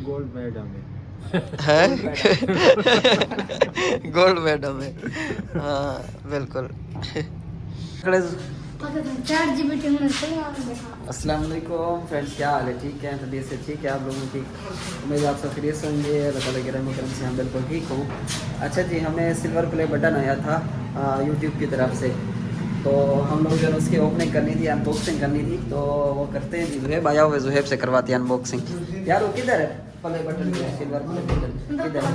Gold medal में है gold medal में। हाँ बिल्कुल। अस्सलाम वालेकुम फ्रेंड्स, क्या हाल है? ठीक है, तबीयत से ठीक है आप लोगों की? उम्मीद आप सब खैरियत से होंगे। अल्लाह ताला के रहम करम से हम बिल्कुल ठीक हूँ। अच्छा जी, हमें सिल्वर प्ले बटन आया था यूट्यूब की तरफ से, तो हम लोग जो उसकी ओपनिंग करनी थी, अनबॉक्सिंग करनी थी, तो वो करते हैं जी। जुहेब आया हुआ, जुहेब से करवाते हैं अनबॉक्सिंग। यार वो किधर है play button? Silver play button किधर है?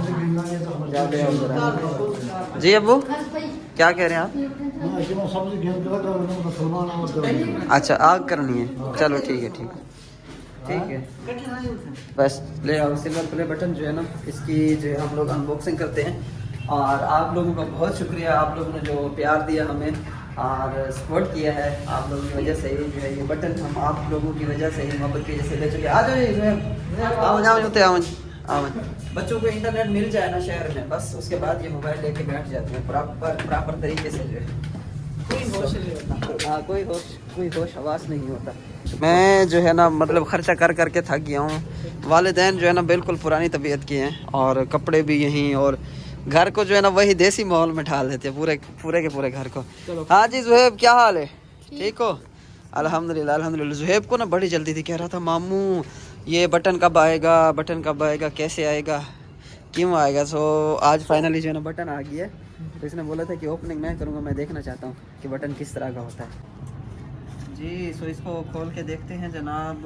जी अब्बू क्या कह रहे हैं आप? अच्छा आग करनी है, चलो ठीक है ठीक है ठीक है। बस ले आओ सिल्वर प्ले बटन जो है ना, इसकी जो है हम लोग अनबॉक्सिंग करते हैं। और आप लोगों का बहुत शुक्रिया, आप लोगों ने जो प्यार दिया हमें और सपोर्ट किया है, आप लोगों की वजह से ही जो है ये बटन हम आप लोगों की वजह से ही, मोहब्बत की वजह से ले चुके। आ जाओ आओ। बच्चों को इंटरनेट मिल जाए ना शहर में, बस उसके बाद ये मोबाइल लेके बैठ जाते हैं प्रॉपर तरीके से जो है। कोई होश हवास नहीं होता। मैं जो है ना मतलब खर्चा कर करके थक गया हूँ। वालिदैन जो है ना बिल्कुल पुरानी तबीयत के हैं, और कपड़े भी यहीं, और घर को जो है ना वही देसी माहौल में ढाल देते हैं पूरे के पूरे घर को। हाँ जी जुहेब क्या हाल है? ठीक हो? अल्हम्दुलिल्लाह अल्हम्दुलिल्लाह। जुहेब को ना बड़ी जल्दी थी, कह रहा था मामू ये बटन कब आएगा, कैसे आएगा, क्यों आएगा। सो आज फाइनली जो है ना बटन आ गया है। तो इसने बोला था कि ओपनिंग मैं करूँगा, मैं देखना चाहता हूँ कि बटन किस तरह का होता है जी। सो इसको खोल के देखते हैं जनाब।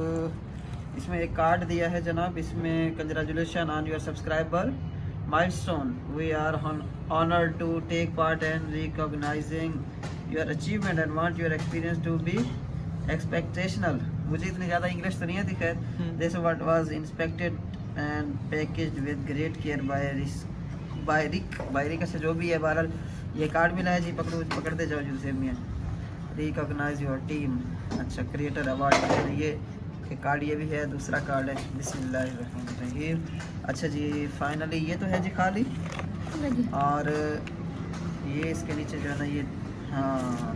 इसमें एक कार्ड दिया है जनाब, इसमें congratulation on your subscriber milestone, we are honored to take part in recognizing your achievement and want your experience to be expectational। मुझे इतनी ज़्यादा इंग्लिश तो नहीं आती खैर। this what was inspected and packaged with great care by Rick अच्छा जो भी है, बहरहाल ये कार्ड मिला है जी। पकड़ते जाओ जूसे मियाँ। रिकॉग्नाइज योर टीम, अच्छा क्रिएटर अवार्ड, ये एक कार्ड ये भी है, दूसरा कार्ड है। बिस्मिल्लाहिर्रहमानिर्रहीम। अच्छा जी फाइनली ये तो है जी खाली, और ये इसके नीचे जो है ना ये, हाँ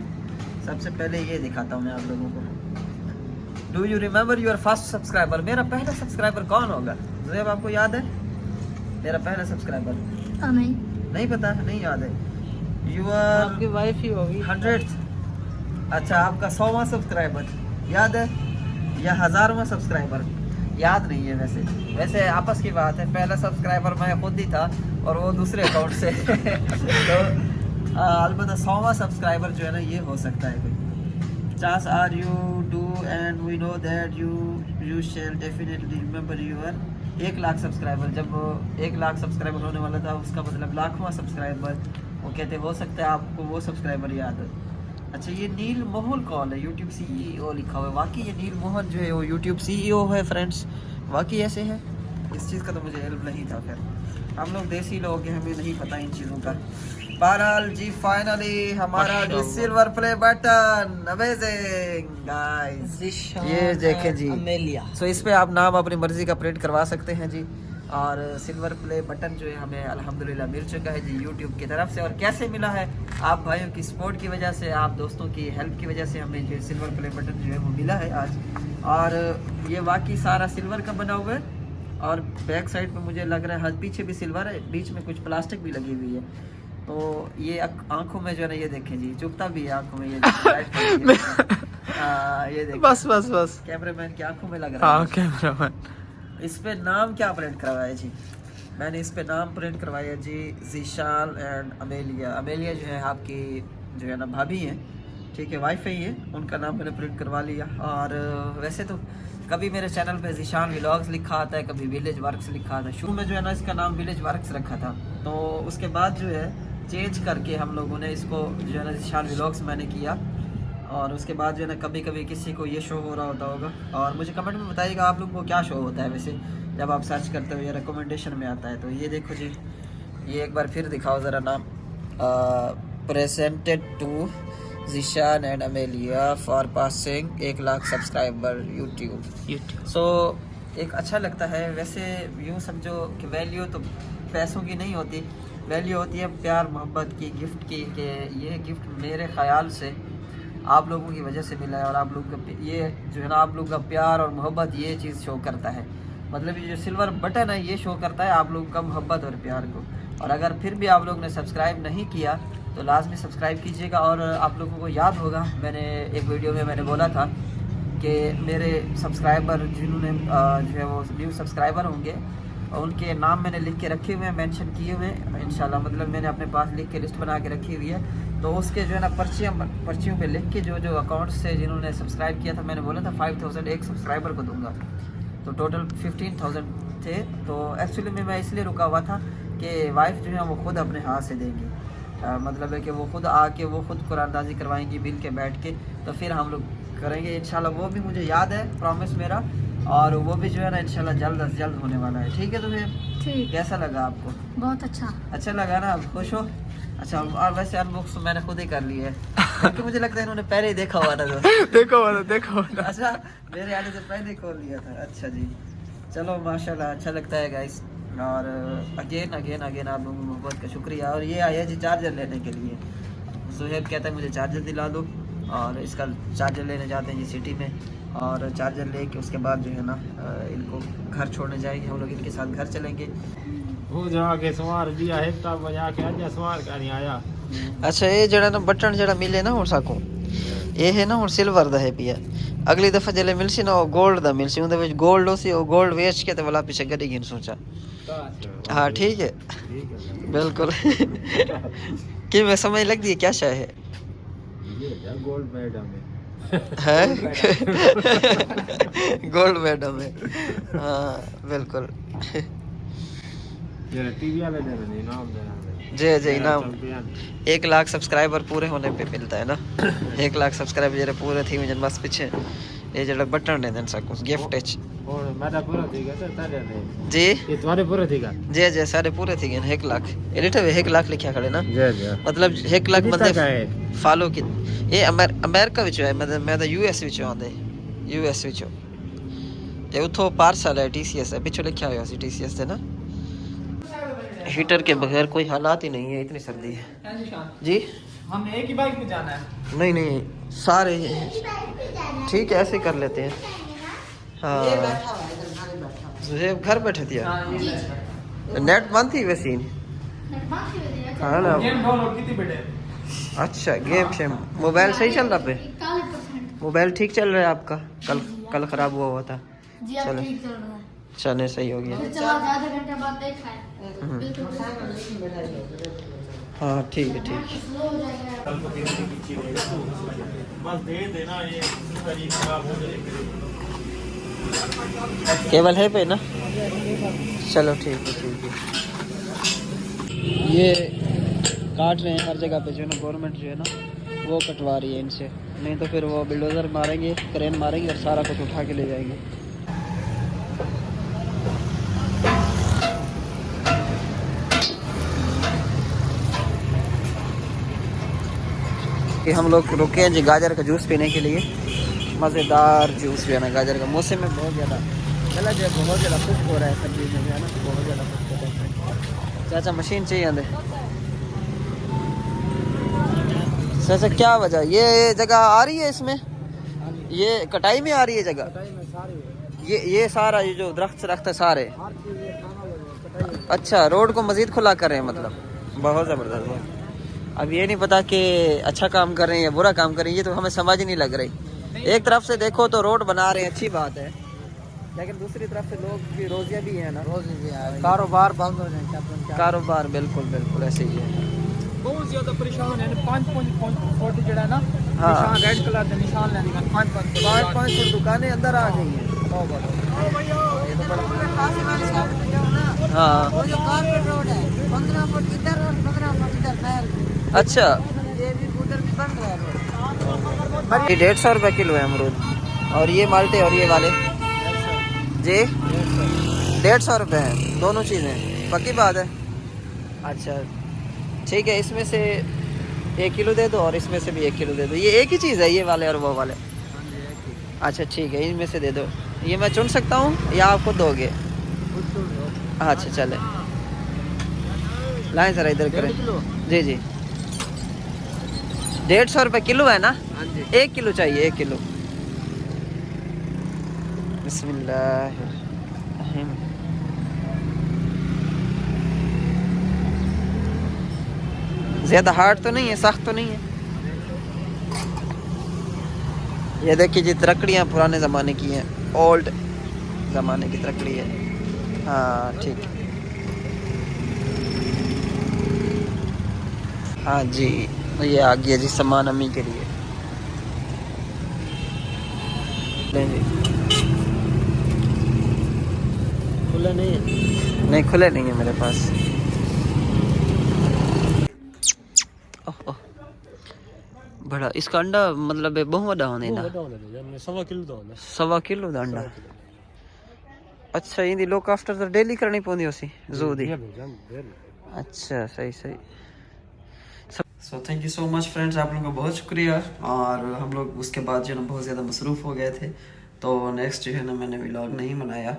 सबसे पहले ये दिखाता हूँ मैं आप लोगों को। Do you remember your first subscriber? मेरा पहला सब्सक्राइबर कौन होगा? ज़ेब आपको याद है मेरा पहला सब्सक्राइबर? नहीं पता, नहीं याद है। आपकी वाइफ ही होगी। 100th, अच्छा आपका 100वां सब्सक्राइबर याद है या 1000वां सब्सक्राइबर? याद नहीं है। वैसे आपस की बात है, पहला सब्सक्राइबर मैं खुद ही था और वो दूसरे अकाउंट से तो अलबत्ता 100वां सब्सक्राइबर जो है ना ये हो सकता है कोई। Chance are you do and we know that you shall definitely remember your 1 lakh subscriber. जब 1 लाख सब्सक्राइबर होने वाला था, उसका मतलब लाखवां सब्सक्राइबर, वो कहते हो सकता है आपको वो सब्सक्राइबर याद है। अच्छा ये नील मोहन कौन है? यूट्यूब CEO लिखा हुआ है। वाकई ये नील मोहन जो है वो यूट्यूब CEO है फ्रेंड्स, वाकई ऐसे है। इस चीज़ का तो मुझे इल्म नहीं था। खैर हम लोग देसी लोग हैं, हमें नहीं पता इन चीज़ों का। बहरहाल जी फाइनली हमारा जो silver play button, amazing guys, ये देखें जी। सो इस पे आप नाम अपनी मर्जी का प्रिंट करवा सकते हैं जी। और सिल्वर प्ले बटन जो है हमें अल्हम्दुलिल्लाह मिल चुका है जी यूट्यूब की तरफ से। और कैसे मिला है? आप भाइयों की सपोर्ट की वजह से, आप दोस्तों की हेल्प की वजह से हमें जो सिल्वर प्ले बटन जो है वो मिला है आज। और ये वाकई सारा सिल्वर का बना हुआ है, और बैक साइड पे मुझे लग रहा है हाथ पीछे भी सिल्वर है, बीच में कुछ प्लास्टिक भी लगी हुई है। तो ये आंखों में जो है ना ये देखें जी, चुभता भी है आंखों में ये ये देखें, बस कैमरामैन की आंखों में लग रहा है। कैमरामैन इस पे नाम क्या प्रिंट करवाया जी? मैंने इस पे नाम प्रिंट करवाया जी, ज़ीशान एंड अमेलिया जो है आपकी जो है ना भाभी हैं, ठीक है, वाइफ है ये, उनका नाम मैंने प्रिंट करवा लिया। और वैसे तो कभी मेरे चैनल पे ज़ीशान व्लॉग्स लिखा आता है, कभी विलेज वर्क्स लिखा आता है। शुरू में जो है ना इसका नाम विलेज वर्क्स रखा था, तो उसके बाद जो है चेंज करके हम लोगों ने इसको जो है ना ज़ीशान व्लॉग्स मैंने किया। और उसके बाद जो है ना कभी कभी किसी को ये शो हो रहा होगा, और मुझे कमेंट में बताइएगा आप लोगों को क्या शो होता है वैसे जब आप सर्च करते हो या रिकमेंडेशन में आता है। तो ये देखो जी, ये एक बार फिर दिखाओ ज़रा नाम, presented to Zeeshan and Amelia for passing 1 lakh subscriber YouTube. सो एक अच्छा लगता है। वैसे यूँ समझो कि वैल्यू तो पैसों की नहीं होती, वैल्यू होती है प्यार मोहब्बत की, गिफ्ट की। कि ये गिफ्ट मेरे ख्याल से आप लोगों की वजह से मिला है, और आप लोग का ये जो है ना आप लोग का प्यार और मोहब्बत ये चीज़ शो करता है। मतलब ये जो सिल्वर बटन है ये शो करता है आप लोगों का मोहब्बत और प्यार को। और अगर फिर भी आप लोगों ने सब्सक्राइब नहीं किया तो लाजमी सब्सक्राइब कीजिएगा। और आप लोगों को याद होगा मैंने एक वीडियो में मैंने बोला था कि मेरे सब्सक्राइबर जिन्होंने जो है वो न्यू सब्सक्राइबर होंगे उनके नाम मैंने लिख के रखे हुए हैं, मेंशन किए हुए हैं इंशाल्लाह। मतलब मैंने अपने पास लिख के लिस्ट बना के रखी हुई है, तो उसके जो है ना पर्चियों पे लिख के जो जो अकाउंट से जिन्होंने सब्सक्राइब किया था, मैंने बोला था 5000 एक सब्सक्राइबर को दूंगा, तो टोटल 15000 थे। तो एक्चुअली में मैं इसलिए रुका हुआ था कि वाइफ जो है वो खुद अपने हाथ से देंगी, मतलब है कि वो खुद आके वो खुद कुरानदाजी करवाएंगी मिल के बैठ के, तो फिर हम लोग करेंगे इंशाल्लाह। वो भी मुझे याद है, प्रॉमिस मेरा, और वो भी जो है ना इंशाल्लाह जल्द अज जल्द होने वाला है। ठीक है, तो फिर ठीक, कैसा लगा आपको? बहुत अच्छा लगा ना? आप खुश हो? अच्छा, और वैसे अनबॉक्स मैंने खुद ही कर लिया है क्योंकि मुझे लगता है इन्होंने पहले ही देखा हुआ था देखो अच्छा, मेरे आने से पहले खोल लिया था। अच्छा जी, चलो माशाल्लाह, अच्छा लगता है गाइस। और अगेन आप लोगों की मोहब्बत का शुक्रिया। और ये आया जी चार्जर लेने के लिए, सुहेब कहता है मुझे चार्जर दिला दो, और इसका चार्जर लेने जाते हैं जी सिटी में, और चार्जर लेके उसके बाद जो है ना इनको घर छोड़ने जाएंगे हम लोग, इनके साथ घर चलेंगे। वो जाके सवार दिया है तब बजा के आजा सवार का नहीं आया। अच्छा, ये जड़ा ना बटन जड़ा मिले ना हुन साको, ये है ना हुन सिल्वर दा है पिया। अगली दफा जले मिलसी ना वो गोल्ड दा मिलसी, उंदे विच गोल्ड होसी, वो गोल्ड वेच के ते वाला पीछे गड्डी गिन सोचा। हाँ ठीक है बिल्कुल कि मैं समझ लग दी क्या शाय है गोल्ड मेडल में है गोल्ड मेडल में, हाँ बिल्कुल। ये टीवी वाले दे रहे इनाम दे रहे जी जी, इनाम 1 लाख सब्सक्राइबर पूरे होने पे मिलता है ना। 1 लाख सब्सक्राइबर जरा पूरे थी मुझे बस पीछे ये जड़ा बटन दे देन सकूं गिफ्ट है। और मेरा पूरा ठीक है तारे ने जी, ये तुम्हारे पूरा ठीक है? जी जी, सारे पूरे थी गए 1 लाख। एडिट है 1 लाख लिखा खड़े ना, जी जी, मतलब 1 लाख बंदे है फॉलो की। ये अमेरिका विच है, मतलब मैं तो यूएस विच आंदे, यूएस विच ये उतो पार्सल है टीसीएस है, पीछे लिखा हुआ सी टीसीएस है ना। हीटर के बगैर कोई हालात ही नहीं है, इतनी सर्दी है जी। हम एक ही बाइक पे जाना है? नहीं नहीं, सारे ठीक है, ऐसे कर लेते हैं। हाँ, घर बैठे थे यार, नेट बंद थी वैसे ही। हाँ ना, गेम डाउनलोड की थी बेटे। अच्छा, गेम शेम मोबाइल सही चल रहा पे? मोबाइल ठीक चल रहा है आपका? कल खराब हुआ था। चलो चले, सही हो गया। हाँ ठीक है ठीक है। बस दे देना, ये खराब हो जाएगी। केवल है पे ना? चलो ठीक है। ये काट रहे हैं हर जगह पे जो है ना, गवर्नमेंट जो है ना वो कटवा रही है इनसे, नहीं तो फिर वो बिल्डोज़र मारेंगे, क्रेन मारेंगे और सारा कुछ उठा के ले जाएंगे। कि हम लोग रुके हैं जी गाजर का जूस पीने के लिए, मज़ेदार जूस जो है ना गाजर का। मौसम में बहुत ज़्यादा गला जो है बहुत ज़्यादा खुश्क हो रहा है सब्जी में जो है ना, बहुत ज़्यादा खुश्क हो रहा है। चाचा मशीन चाहिए आंदे चाचा, क्या वजह? ये जगह आ रही है इसमें, ये कटाई में आ रही है जगह, ये सारा ये जो दरख्त है सारे। अच्छा, रोड को मज़ीद खुला कर रहे हैं, मतलब बहुत ज़बरदस्त। अब ये नहीं पता कि अच्छा काम कर रहे हैं या बुरा काम कर रहे हैं, ये तो हमें समझ नहीं लग रही। एक तरफ से देखो तो रोड बना रहे हैं, अच्छी बात है, लेकिन दूसरी तरफ से लोग की रोजियां भी है ना, कारोबार बंद हो जाए। कारोबार बिल्कुल ऐसे ही है। बहुत ज्यादा परेशान है। 5 फुट जड़ा ना, हाँ, निशान रेड कलर का निशान लेने का 5 फुट दुकानें अंदर आ गई हैं। हाँ, वो जो कारपेट रोड है 15 फुट इधर और 15 फुट इधर फैल। अच्छा, ये भी उधर भी बन रहा है रोड। ये 150 रुपये किलो है अमरूद, और ये माल्टे और ये वाले जी 150 रुपये हैं, दोनों चीज़ें। पक्की बात है? अच्छा ठीक है, इसमें से 1 किलो दे दो और इसमें से भी 1 किलो दे दो। ये एक ही चीज़ है, ये वाले और वो वाले? अच्छा ठीक है, इनमें से दे दो। ये मैं चुन सकता हूँ या आप खुद दोगे? अच्छा चले, लाएं ज़रा इधर करें। जी 150 रुपये किलो है ना? 1 किलो चाहिए, 1 किलो। बिस्मिल्लाह। ज़्यादा हार्ड तो नहीं है, सख्त तो नहीं है। ये देखिए जी, लकड़ियाँ पुराने ज़माने की हैं, ओल्ड ज़माने की लकड़ी है। हाँ ठीक है। हाँ जी, ये आ गया जी सामान अम्मी के लिए। खुला नहीं है? नहीं, खुले नहीं है मेरे पास। ओह, बड़ा इसका अंडा मतलब है बहुत बड़ा होने ना। 1.25 किलो ਦਾ ਹੁੰਦਾ। 1.25 किलो ਦਾ अंडा। अच्छा, इंदी लुक आफ्टर तो डेली करनी पौंदी उसी जू दी। अच्छा, सही सही। So thank you so much friends, आप लोगों का बहुत शुक्रिया। और हम लोग उसके बाद जो है ना बहुत ज़्यादा मसरूफ़ हो गए थे, तो नेक्स्ट जो है ना मैंने व्लॉग नहीं बनाया।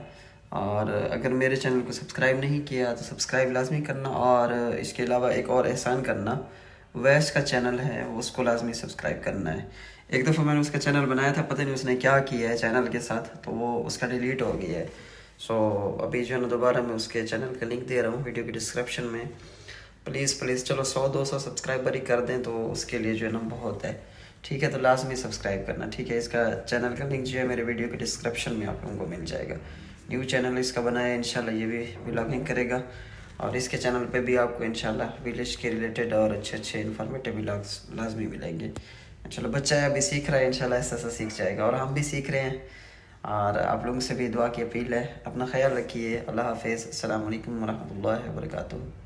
और अगर मेरे चैनल को सब्सक्राइब नहीं किया तो सब्सक्राइब लाजमी करना, और इसके अलावा एक और एहसान करना, वैस का चैनल है उसको लाजमी सब्सक्राइब करना है। एक दफ़ा मैंने उसका चैनल बनाया था, पता नहीं उसने क्या किया है चैनल के साथ, तो वो उसका डिलीट हो गया है। सो अभी जो है ना दोबारा मैं उसके चैनल का लिंक दे रहा हूँ वीडियो के डिस्क्रिप्शन में। प्लीज़ प्लीज़ चलो 100-200 सब्सक्राइबर ही कर दें तो उसके लिए जो है ना बहुत है। ठीक है, तो लाजमी सब्सक्राइब करना। ठीक है, इसका चैनल का लिंक जो है मेरे वीडियो के डिस्क्रिप्शन में आप लोगों को मिल जाएगा। न्यू चैनल इसका बनाया, इंशाल्लाह ये भी व्लॉगिंग करेगा, और इसके चैनल पे भी आपको इंशाल्लाह विलेज के रिलेटेड और अच्छे अच्छे इन्फॉर्मेटिव व्लॉग्स लाजमी मिलेंगे। चलो, बच्चा है अभी सीख रहा है, इंशाल्लाह ऐसा ऐसा सीख जाएगा, और हम भी सीख रहे हैं। और आप लोगों से भी दुआ की अपील है। अपना ख्याल रखिए। अल्लाह हाफिज़। अस्सलाम वालेकुम व रहमतुल्लाहि व बरकातुहू।